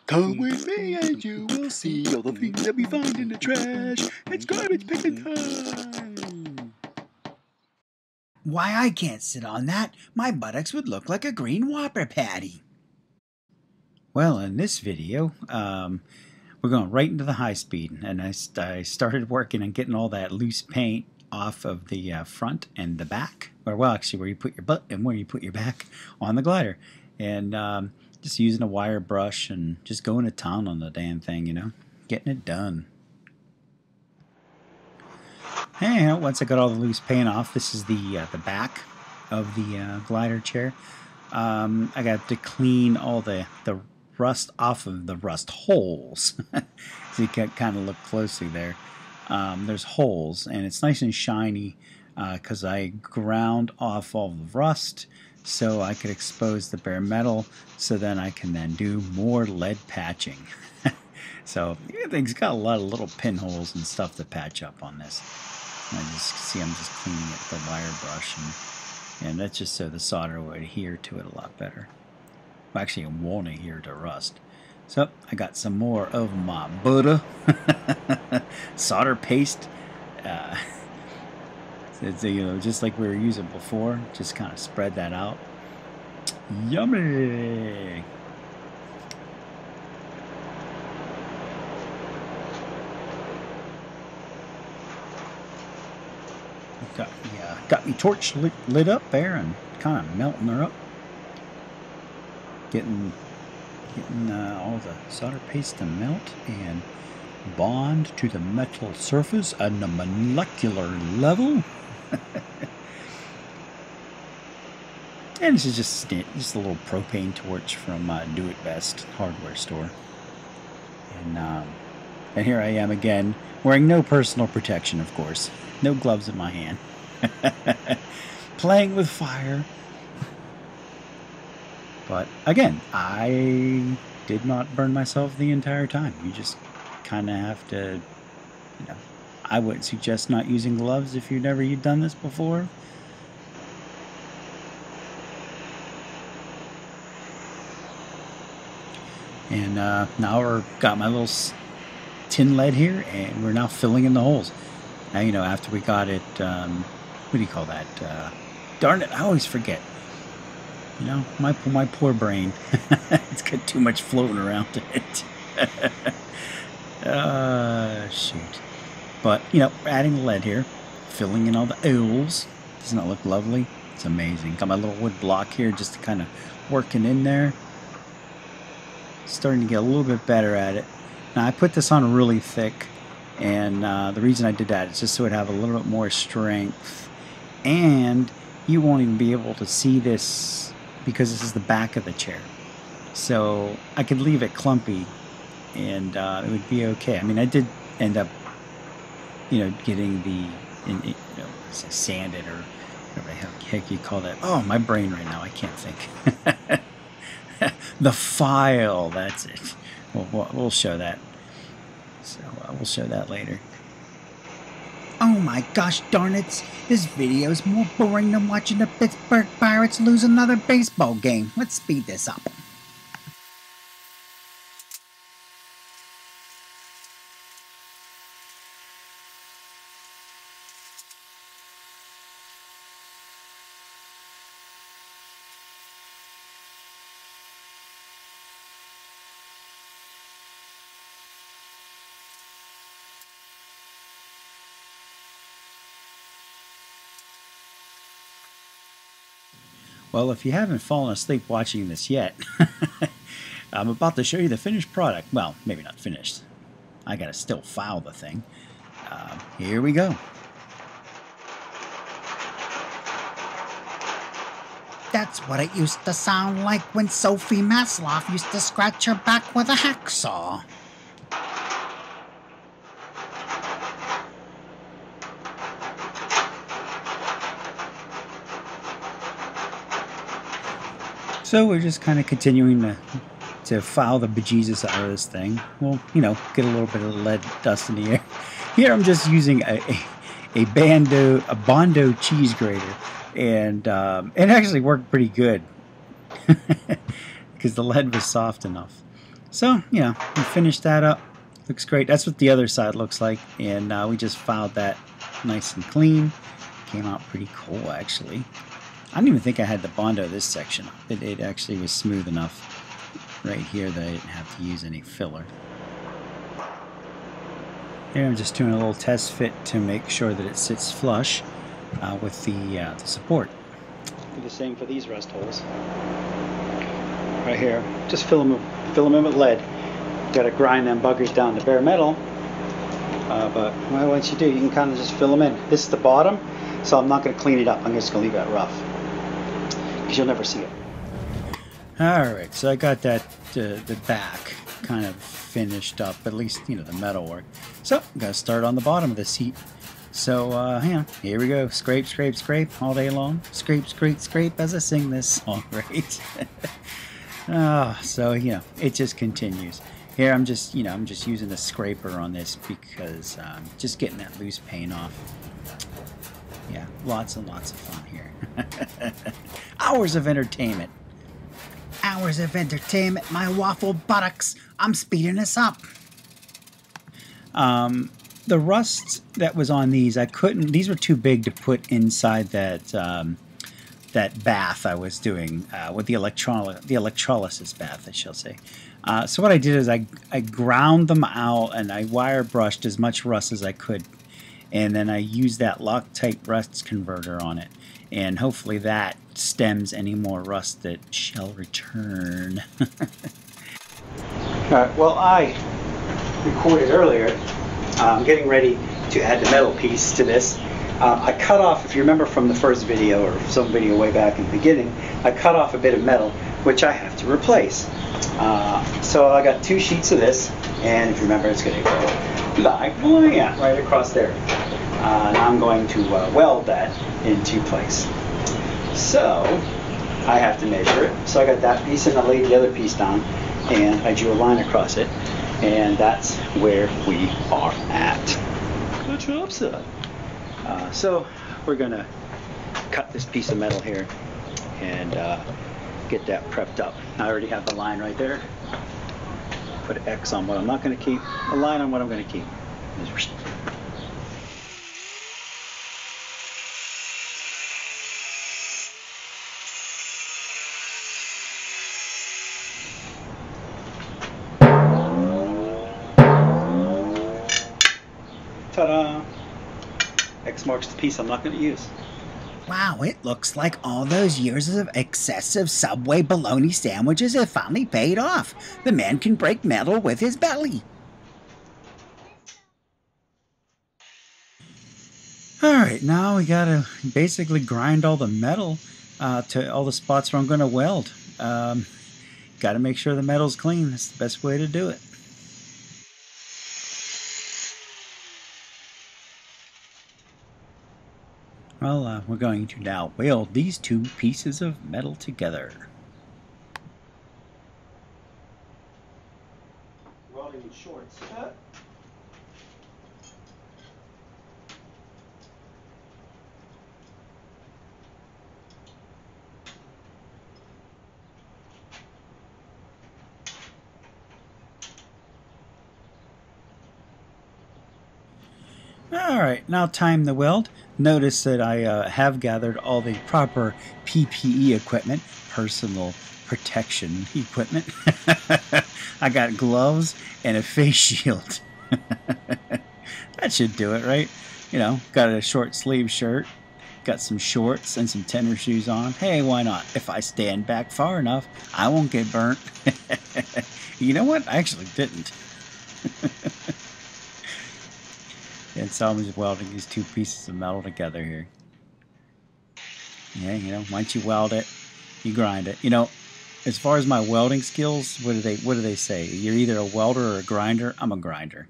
Come with me and you will see all the things that we find in the trash. It's garbage picking time. Why, I can't sit on that. My buttocks would look like a green Whopper patty. Well, in this video, we're going right into the high speed, and I started working on getting all that loose paint off of the front and the back, or well, actually where you put your butt and where you put your back on the glider, and just using a wire brush and just going to town on the damn thing, you know, getting it done. And once I got all the loose paint off, this is the back of the glider chair. I got to clean all the rust off of the rust holes. So you can kind of look closely there. There's holes, and it's nice and shiny because I ground off all the rust so I could expose the bare metal, so then I can then do more lead patching. So everything's got a lot of little pinholes and stuff to patch up on this. And I just see I'm just cleaning it with the wire brush, and that's just so the solder will adhere to it a lot better. Well, actually, it won't adhere to rust. So I got some more of my butter solder paste. It's, you know, just like we were using before. Just kind of spread that out. Yummy. Got me torch lit up there and kind of melting her up. Getting all the solder paste to melt and bond to the metal surface on a molecular level. And this is just a little propane torch from Do It Best hardware store. And here I am again, wearing no personal protection, of course. No gloves in my hand. Playing with fire. But again, I did not burn myself the entire time. You just kind of have to, you know, I wouldn't suggest not using gloves if you've never done this before. And now we've got my little tin lead here, and we're now filling in the holes. Now, you know, after we got it, what do you call that? Darn it, I always forget. You know, my poor brain. It's got too much floating around in it. Shoot. But, you know, adding the lead here, filling in all the holes. Doesn't that look lovely? It's amazing. Got my little wood block here just to kind of working in there. Starting to get a little bit better at it. Now, I put this on really thick, and the reason I did that is just so it would have a little bit more strength. And you won't even be able to see this because this is the back of the chair. So I could leave it clumpy and it would be okay. I mean, I did end up, you know, getting the, you know, sanded or whatever the heck you call that. Oh, my brain right now, I can't think. The file, that's it. We'll show that. So we'll show that later. Oh my gosh darn it, this video is more boring than watching the Pittsburgh Pirates lose another baseball game. Let's speed this up. Well, if you haven't fallen asleep watching this yet, I'm about to show you the finished product. Well, maybe not finished. I gotta still file the thing. Here we go. That's what it used to sound like when Sophie Masloff used to scratch her back with a hacksaw. So we're just kind of continuing to file the bejesus out of this thing. We'll, you know, get a little bit of lead dust in the air. Here I'm just using a Bondo cheese grater, and it actually worked pretty good because the lead was soft enough. So, you know, we finished that up. Looks great. That's what the other side looks like. And we just filed that nice and clean. Came out pretty cool, actually. I don't even think I had to Bondo this section. It actually was smooth enough right here that I didn't have to use any filler. Here I'm just doing a little test fit to make sure that it sits flush with the support. Do the same for these rust holes. Right here, just fill them in with lead. Got to grind them buggers down to bare metal. But well, once you do, you can kind of just fill them in. This is the bottom, so I'm not going to clean it up. I'm just going to leave it rough because you'll never see it. All right, so I got that the back kind of finished up, at least, you know, the metal work. So I'm going to start on the bottom of the seat. So yeah, here we go. Scrape, scrape, scrape all day long. Scrape, scrape, scrape as I sing this song, right? So you know, it just continues. Here I'm just using a scraper on this because just getting that loose paint off. Yeah, lots and lots of fun here. Hours of entertainment. Hours of entertainment, my waffle buttocks. I'm speeding this up. The rust that was on these, I couldn't. These were too big to put inside that that bath I was doing with the electrolysis bath, I shall say. So what I did is I ground them out and I wire brushed as much rust as I could, and then I used that Loctite rust converter on it, and hopefully that stems any more rust that shall return. Alright, well, I recorded earlier getting ready to add the metal piece to this. I cut off, if you remember from the first video or some video way back in the beginning, I cut off a bit of metal which I have to replace. So I got 2 sheets of this, and if you remember, it's going to go like, oh yeah, right across there. And I'm going to weld that into place. So I have to measure it. So I got that piece and I laid the other piece down and I drew a line across it, and that's where we are at. Good job, sir. So we're gonna cut this piece of metal here and get that prepped up. I already have the line right there. Put an X on what I'm not going to keep, a line on what I'm going to keep. Ta-da! X marks the piece I'm not going to use. Wow, it looks like all those years of excessive Subway bologna sandwiches have finally paid off. The man can break metal with his belly. Alright, now we gotta basically grind all the metal to all the spots where I'm gonna weld. Gotta make sure the metal's clean. That's the best way to do it. Well, we're going to now weld these 2 pieces of metal together. Welding in shorts. Alright, now time to weld. Notice that I have gathered all the proper PPE equipment, personal protection equipment. I got gloves and a face shield. That should do it, right? You know, got a short sleeve shirt, got some shorts and some tennis shoes on. Hey, why not? If I stand back far enough, I won't get burnt. You know what? I actually didn't. And so I'm just welding these 2 pieces of metal together here. Yeah, you know, once you weld it, you grind it. You know, as far as my welding skills, what do they say? You're either a welder or a grinder. I'm a grinder.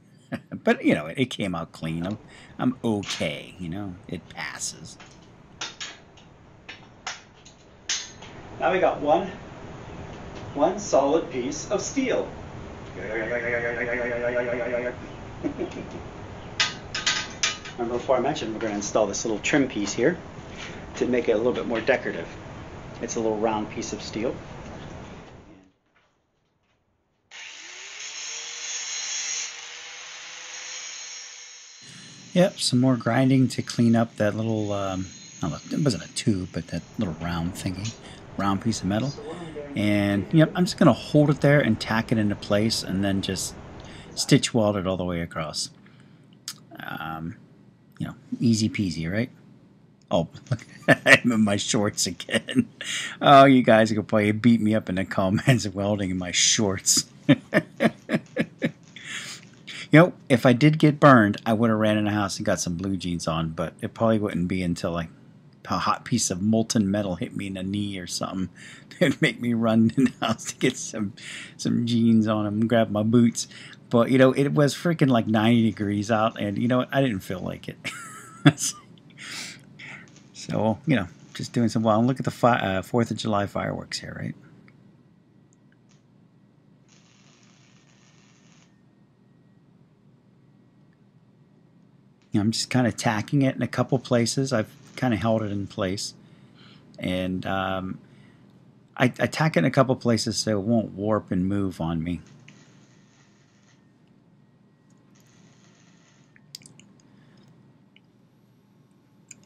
But you know, it came out clean. I'm okay. You know, it passes. Now we got one solid piece of steel. Remember before I mentioned we're going to install this little trim piece here to make it a little bit more decorative. It's a little round piece of steel. Yep, some more grinding to clean up that little, it wasn't a tube, but that little round thingy, round piece of metal. And yep, I'm just going to hold it there and tack it into place and then just stitch weld it all the way across. You know, easy peasy, right? Oh, look, I'm in my shorts again. Oh, you guys could probably beat me up in the comments welding in my shorts. You know, if I did get burned, I would have ran in the house and got some blue jeans on, but it probably wouldn't be until like a hot piece of molten metal hit me in the knee or something. It'd make me run in the house to get some jeans on and grab my boots. But, you know, it was freaking like 90 degrees out, and you know what? I didn't feel like it. So, you know, just doing some wild. Look at the 4th of July fireworks here, right? You know, I'm just kind of tacking it in a couple places. I've kind of held it in place. And I tack it in a couple places so it won't warp and move on me.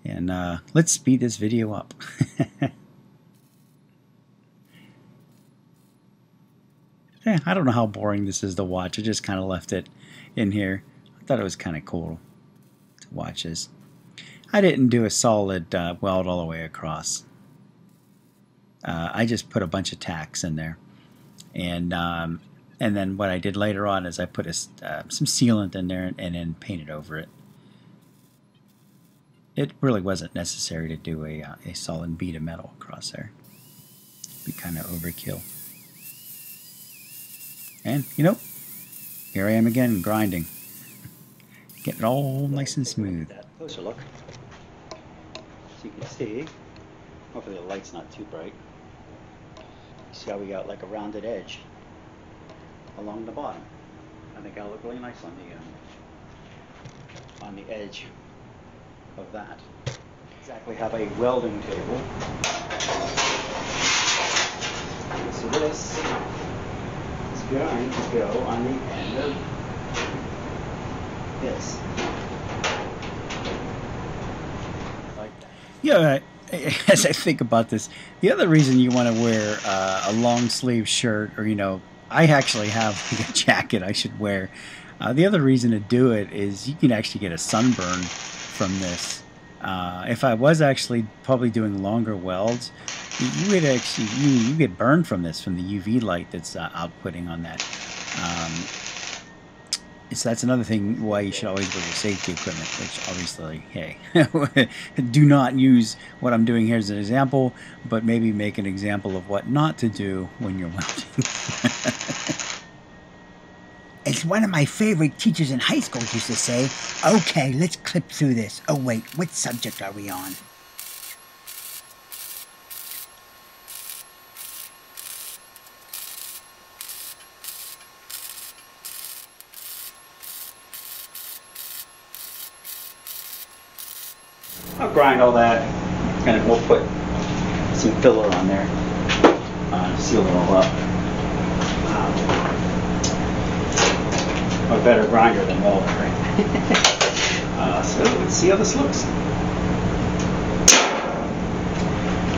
And let's speed this video up. Yeah, I don't know how boring this is to watch. I just kind of left it in here. I thought it was kind of cool to watch this. I didn't do a solid weld all the way across. I just put a bunch of tacks in there. And then what I did later on is I put some sealant in there and then painted over it. It really wasn't necessary to do a solid bead of metal across there. It'd be kind of overkill. And, you know, here I am again grinding. Getting it all nice and smooth. Closer look. So you can see, hopefully the light's not too bright. See how we got like a rounded edge along the bottom. I think that'll look really nice on the edge of that. Exactly have a welding table. So this is going to go on the end of this. Like that. Yeah, as I think about this, the other reason you want to wear a long sleeve shirt, or, you know, I actually have a jacket I should wear. The other reason to do it is you can actually get a sunburn from this. If I was actually probably doing longer welds, you would actually you get burned from this, from the UV light that's outputting on that. So that's another thing why you should always wear your safety equipment, which obviously, hey, do not use what I'm doing here as an example, but maybe make an example of what not to do when you're welding. As one of my favorite teachers in high school used to say, okay, let's clip through this. Oh wait, what subject are we on? I'll grind all that, and we'll put some filler on there, seal it all up. I'm a better grinder than welder, right? So let's see how this looks.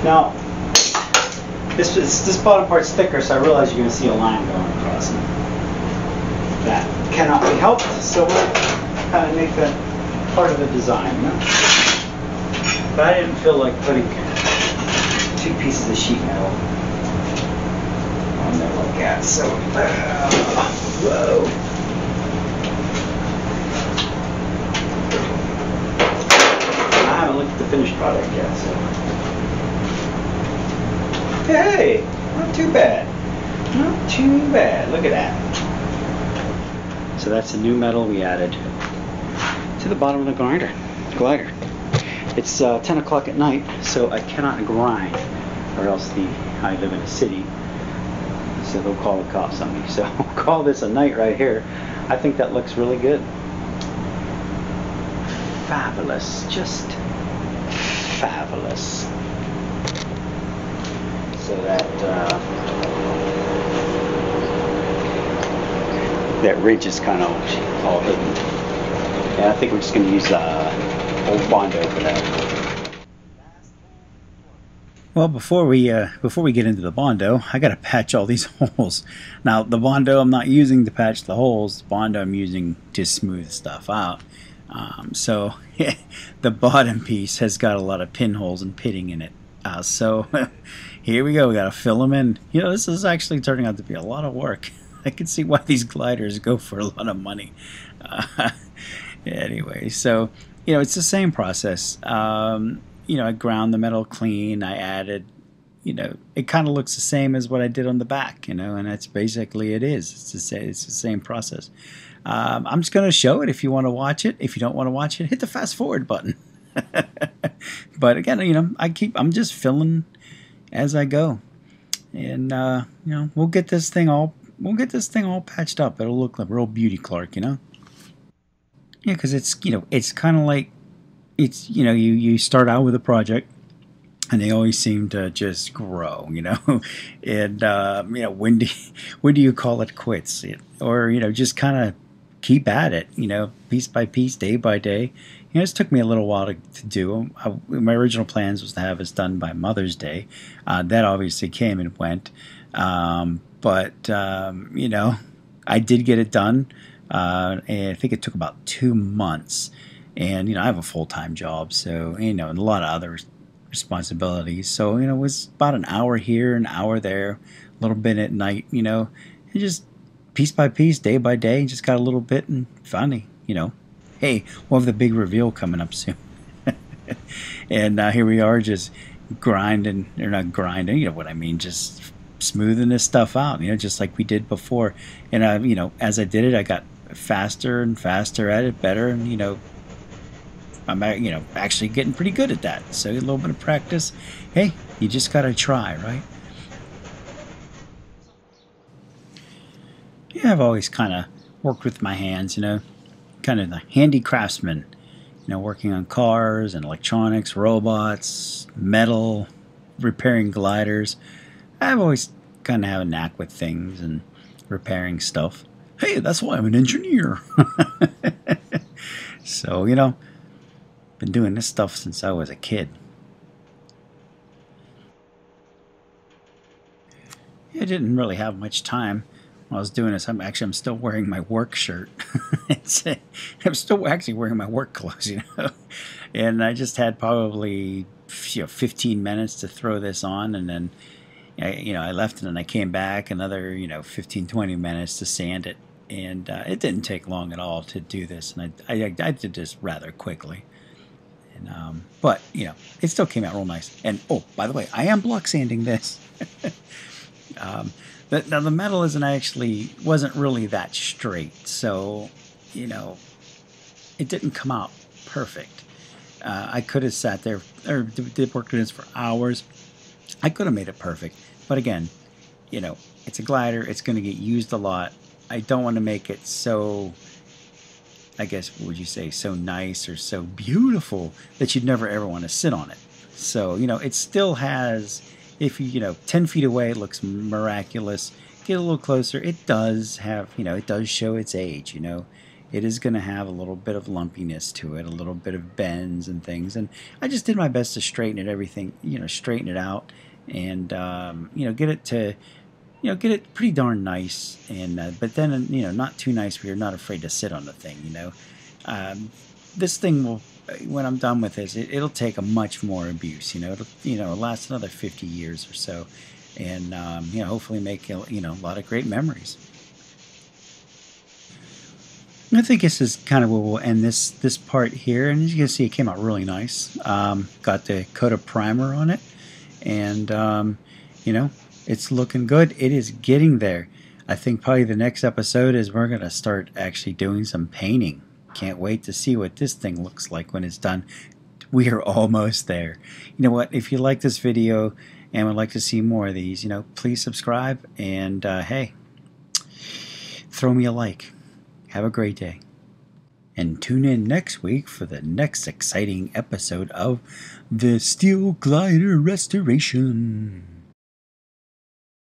Now, this bottom part's thicker, so I realize you're going to see a line going across it. That cannot be helped, so we'll kind of make that part of the design, you know? But I didn't feel like putting 2 pieces of sheet metal on there like that, so whoa. I haven't looked at the finished product yet, so. Hey, not too bad. Not too bad. Look at that. So that's the new metal we added to the bottom of the glider. It's 10 o'clock at night, so I cannot grind, or else I live in a city, so they'll call the cops on me. So I'll call this a night right here. I think that looks really good. Fabulous, just fabulous. So that ridge is kind of all hidden. Yeah, I think I'm just going to use old Bondo for that. Well, before we get into the Bondo, I got to patch all these holes. Now, the Bondo I'm not using to patch the holes. The Bondo I'm using to smooth stuff out. So the bottom piece has got a lot of pinholes and pitting in it. So here we go. We got to fill them in. You know, this is actually turning out to be a lot of work. I can see why these gliders go for a lot of money. Anyway, so, you know, it's the same process. You know, I ground the metal clean. I added, you know, it kind of looks the same as what I did on the back, you know, and that's basically it is. It's the same process. I'm just going to show it if you want to watch it. If you don't want to watch it, hit the fast forward button. But again, you know, I'm just filling as I go. And, you know, we'll get this thing all patched up. It'll look like real beauty, Clark, you know? Yeah, because it's, you know, it's kind of like, it's, you know, you start out with a project and they always seem to just grow, you know? And, you know, when do you call it quits? Or, you know, just kind of keep at it, you know, piece by piece, day by day. You know, it took me a little while to do. My original plans was to have this done by Mother's Day. That obviously came and went. But, you know, I did get it done. And I think it took about 2 months. And, you know, I have a full-time job, so, you know, and a lot of other responsibilities. So, you know, it was about an hour here, an hour there, a little bit at night, you know, and just piece by piece, day by day, just got a little bit, and finally, you know, hey, we'll have the big reveal coming up soon. And here we are just grinding, or not grinding, you know what I mean, just smoothing this stuff out, you know, just like we did before. And, you know, as I did it, I got faster and faster at it, better, and, you know, I'm, you know, actually getting pretty good at that. So a little bit of practice. Hey, you just got to try, right? Yeah, I've always kind of worked with my hands, you know, kind of the handy craftsman, you know, working on cars and electronics, robots, metal, repairing gliders. I've always kind of have a knack with things and repairing stuff. Hey, that's why I'm an engineer. So, you know, been doing this stuff since I was a kid. I didn't really have much time while I was doing this. I'm still wearing my work shirt. I'm still actually wearing my work clothes, you know. And I just had probably, you know, 15 minutes to throw this on, and then, you know, I left it and I came back another, you know, 15, 20 minutes to sand it. And it didn't take long at all to do this, and I did this rather quickly. And, but, you know, it still came out real nice. And, oh, by the way, I am block sanding this. Now, the metal wasn't really that straight. So, you know, it didn't come out perfect. I could have sat there, or did work on this for hours. I could have made it perfect. But again, you know, it's a glider. It's going to get used a lot. I don't want to make it so, I guess, what would you say, so nice or so beautiful that you'd never ever want to sit on it. So, you know, it still has, if you know, 10 feet away, it looks miraculous. Get a little closer, it does have, you know, it does show its age, you know. It is going to have a little bit of lumpiness to it, a little bit of bends and things. And I just did my best to straighten it, everything, you know, straighten it out and, you know, get it to, you know, get it pretty darn nice, and but then, you know, not too nice where you're not afraid to sit on the thing, you know. This thing will, when I'm done with this, it'll take a much more abuse, you know. It'll last another 50 years or so, and you know, hopefully make, you know, a lot of great memories. I think this is kind of where we'll end this part here, and as you can see, it came out really nice. Got the coat of primer on it, and you know, it's looking good. It is getting there. I think probably the next episode is we're going to start actually doing some painting. Can't wait to see what this thing looks like when it's done. We are almost there. You know what? If you like this video and would like to see more of these, you know, please subscribe. And hey, throw me a like. Have a great day. And tune in next week for the next exciting episode of the Steel Glider Restoration.